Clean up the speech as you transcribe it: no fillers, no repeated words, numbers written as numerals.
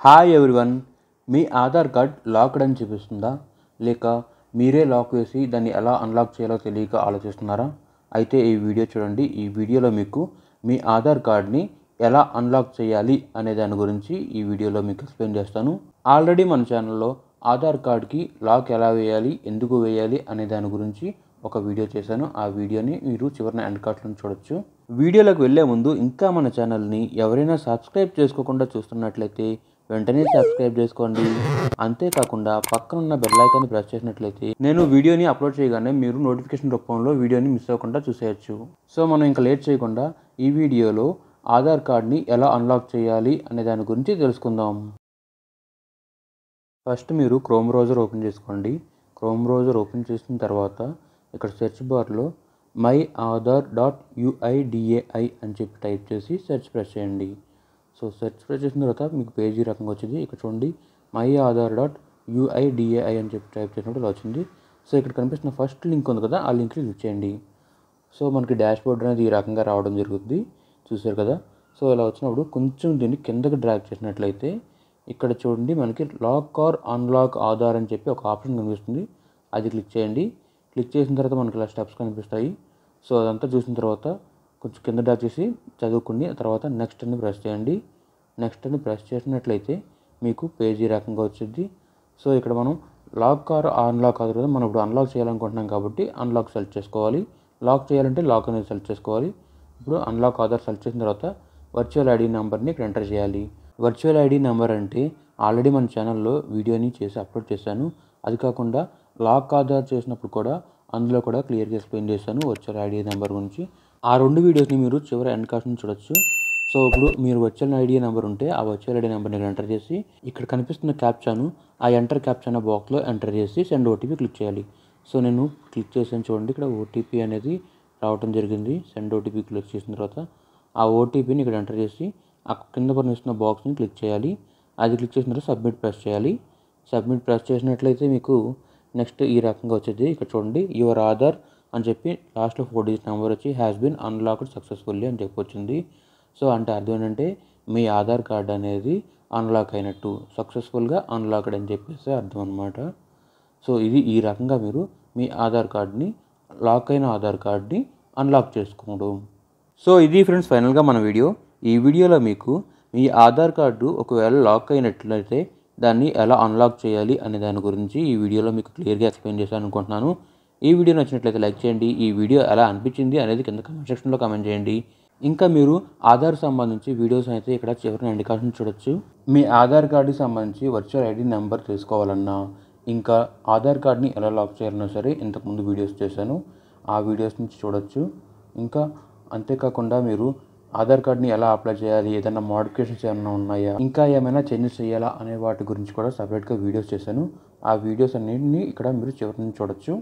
Hi everyone, మీ Aadhaar card locked అని చూపిస్తుందా? లేక మీరే లాక్ వేసి దాన్ని ఎలా అన్లాక్ చేయాలో తెలియక ఆలోచిస్తున్నారా? అయితే ఈ వీడియో చూడండి. ఈ వీడియోలో మీకు మీ ఆధార్ కార్డ్ని ఎలా అన్లాక్ చేయాలి అనే దాని గురించి ఈ వీడియోలో మీకు ఎక్స్ప్లెయిన్ చేస్తాను. ఆల్రెడీ మన ఛానల్లో ఆధార్ కార్డ్కి లాక్ ఎలా వేయాలి, ఎందుకు వేయాలి అనే దాని గురించి ఒక వీడియో చేశాను. ఆ వీడియోని మీరు చివరిన ఎండ్ కార్డ్లో చూడొచ్చు. వీడియోలోకి వెళ్ళే ముందు ఇంకా మన ఛానల్ని ఎవరైనా సబ్స్క్రైబ్ చేసుకోకుండా చూస్తున్నట్లయితే వెంటనే సబ్స్క్రైబ్ చేసుకోండి. అంతేకాకుండా పక్కనున్న బెల్ ఐకాన్ని ప్రెస్ చేసినట్లయితే నేను వీడియోని అప్లోడ్ చేయగానే మీరు నోటిఫికేషన్ రూపంలో వీడియోని మిస్ అవ్వకుండా చూసేయచ్చు. సో మనం ఇంకా లేట్ చేయకుండా ఈ వీడియోలో ఆధార్ కార్డ్ని ఎలా అన్లాక్ చేయాలి అనే దాని గురించి తెలుసుకుందాం. ఫస్ట్ మీరు క్రోమ్ బ్రౌజర్ ఓపెన్ చేసుకోండి. క్రోమ్ బ్రౌజర్ ఓపెన్ చేసిన తర్వాత ఇక్కడ సెర్చ్ బార్లో myAadhar.uidai అని చెప్పి టైప్ చేసి సెర్చ్ ప్రెస్ చేయండి. సో సెర్చ్ ప్రెస్ చేసిన తర్వాత మీకు పేజీ రకంగా వచ్చింది. ఇక్కడ చూడండి, myAadhar.uidai అని చెప్పి టైప్ చేసినప్పుడు ఇలా వచ్చింది. సో ఇక్కడ కనిపిస్తున్న ఫస్ట్ లింక్ ఉంది కదా, ఆ లింక్ని క్లిక్ చేయండి. సో మనకి డాష్ బోర్డ్ అనేది ఈ రకంగా రావడం జరుగుతుంది, చూసారు కదా. సో ఇలా వచ్చినప్పుడు కొంచెం దీన్ని కిందకి డ్రాగ్ చేసినట్లయితే ఇక్కడ చూడండి, మనకి లాక్ ఆర్ అన్లాక్ ఆధార్ అని చెప్పి ఒక ఆప్షన్ కనిపిస్తుంది. అది క్లిక్ చేయండి. క్లిక్ చేసిన తర్వాత మనకి ఇలా స్టెప్స్ కనిపిస్తాయి. సో అదంతా చూసిన తర్వాత కొంచెం కింద డ్రాగ్ చేసి చదువుకుని తర్వాత నెక్స్ట్ అని ప్రెస్ చేయండి. నెక్స్ట్ అని ప్రెస్ చేసినట్లయితే మీకు పేజీ రకంగా వచ్చింది. సో ఇక్కడ మనం లాక్ ఆర్ అన్లాక్ ఆధార్ కదా, మనం ఇప్పుడు అన్లాక్ చేయాలనుకుంటున్నాం కాబట్టి అన్లాక్ సెలెక్ట్ చేసుకోవాలి. లాక్ చేయాలంటే లాక్ అనేది సెలెక్ట్ చేసుకోవాలి. ఇప్పుడు అన్లాక్ ఆధార్ సెలెక్ట్ చేసిన తర్వాత వర్చువల్ ఐడి నెంబర్ని ఇక్కడ ఎంటర్ చేయాలి. వర్చువల్ ఐడి నెంబర్ అంటే ఆల్రెడీ మన ఛానల్లో వీడియోని చేసి అప్లోడ్ చేశాను. అది కాకుండా లాక్ ఆధార్ చేసినప్పుడు కూడా అందులో కూడా క్లియర్గా ఎక్స్ప్లెయిన్ చేశాను వర్చువల్ ఐడి నెంబర్ గురించి. ఆ రెండు వీడియోస్ని మీరు చివరి ఎండ్ కార్డ్స్ నుంచి చూడొచ్చు. సో ఇప్పుడు మీరు వర్చువల్ ఐడి నెంబర్ ఉంటే ఆ వర్చువల్ ఐడి నెంబర్ని ఎంటర్ చేసి ఇక్కడ కనిపిస్తున్న క్యాప్చాను ఆ ఎంటర్ క్యాప్చాన బాక్స్లో ఎంటర్ చేసి సెండ్ ఓటీపీ క్లిక్ చేయాలి. సో నేను క్లిక్ చేసాను చూడండి, ఇక్కడ ఓటీపీ అనేది రావడం జరిగింది. సెండ్ ఓటీపీ క్లిక్ చేసిన తర్వాత ఆ ఓటీపీని ఇక్కడ ఎంటర్ చేసి ఆ కింద కనిపిస్తున్న బాక్స్ని క్లిక్ చేయాలి. అది క్లిక్ చేసిన తర్వాత సబ్మిట్ ప్రెస్ చేయాలి. సబ్మిట్ ప్రెస్ చేసినట్లయితే మీకు నెక్స్ట్ ఈ రకంగా వచ్చేది. ఇక్కడ చూడండి, యువర్ ఆధార్ అని చెప్పి లాస్ట్లో 4 డిజిట్ నెంబర్ వచ్చి హ్యాస్ బీన్ అన్లాక్డ్ సక్సెస్ఫుల్లీ అని చెప్పి వచ్చింది. సో అంటే అర్థం ఏంటంటే మీ ఆధార్ కార్డ్ అనేది అన్లాక్ అయినట్టు, సక్సెస్ఫుల్గా అన్లాక్డ్ అని చెప్పేసి అర్థం అనమాట. సో ఇది ఈ రకంగా మీరు మీ ఆధార్ కార్డ్ని, లాక్ అయిన ఆధార్ కార్డ్ని అన్లాక్ చేసుకోవడం. సో ఇది ఫ్రెండ్స్ ఫైనల్గా మన వీడియో. ఈ వీడియోలో మీకు మీ ఆధార్ కార్డు ఒకవేళ లాక్ అయినట్లయితే దాన్ని ఎలా అన్లాక్ చేయాలి అనే దాని గురించి ఈ వీడియోలో మీకు క్లియర్గా ఎక్స్ప్లెయిన్ చేశాను అనుకుంటున్నాను. ఈ వీడియో నచ్చినట్లయితే లైక్ చేయండి. ఈ వీడియో ఎలా అనిపించింది అనేది కింద కామెంట్ సెక్షన్లో కామెంట్ చేయండి. ఇంకా మీరు ఆధార్ సంబంధించి వీడియోస్ అయితే ఇక్కడ చివరిన ఎండ్ కార్డ్ని చూడొచ్చు. మీ ఆధార్ కార్డుకి సంబంధించి వర్చువల్ ఐడి నెంబర్ తెలుసుకోవాలన్నా, ఇంకా ఆధార్ కార్డ్ని ఎలా లాక్ చేయాలన్నా సరే ఇంతకుముందు వీడియోస్ చేశాను, ఆ వీడియోస్ నుంచి చూడొచ్చు. ఇంకా అంతేకాకుండా మీరు ఆధార్ కార్డ్ని ఎలా అప్లై చేయాలి, ఏదైనా మోడిఫికేషన్స్ ఏమైనా ఉన్నాయా, ఇంకా ఏమైనా చేంజెస్ చేయాలా అనే వాటి గురించి కూడా సపరేట్గా వీడియోస్ చేశాను. ఆ వీడియోస్ అన్నింటినీ ఇక్కడ మీరు చివరి నుంచి చూడొచ్చు.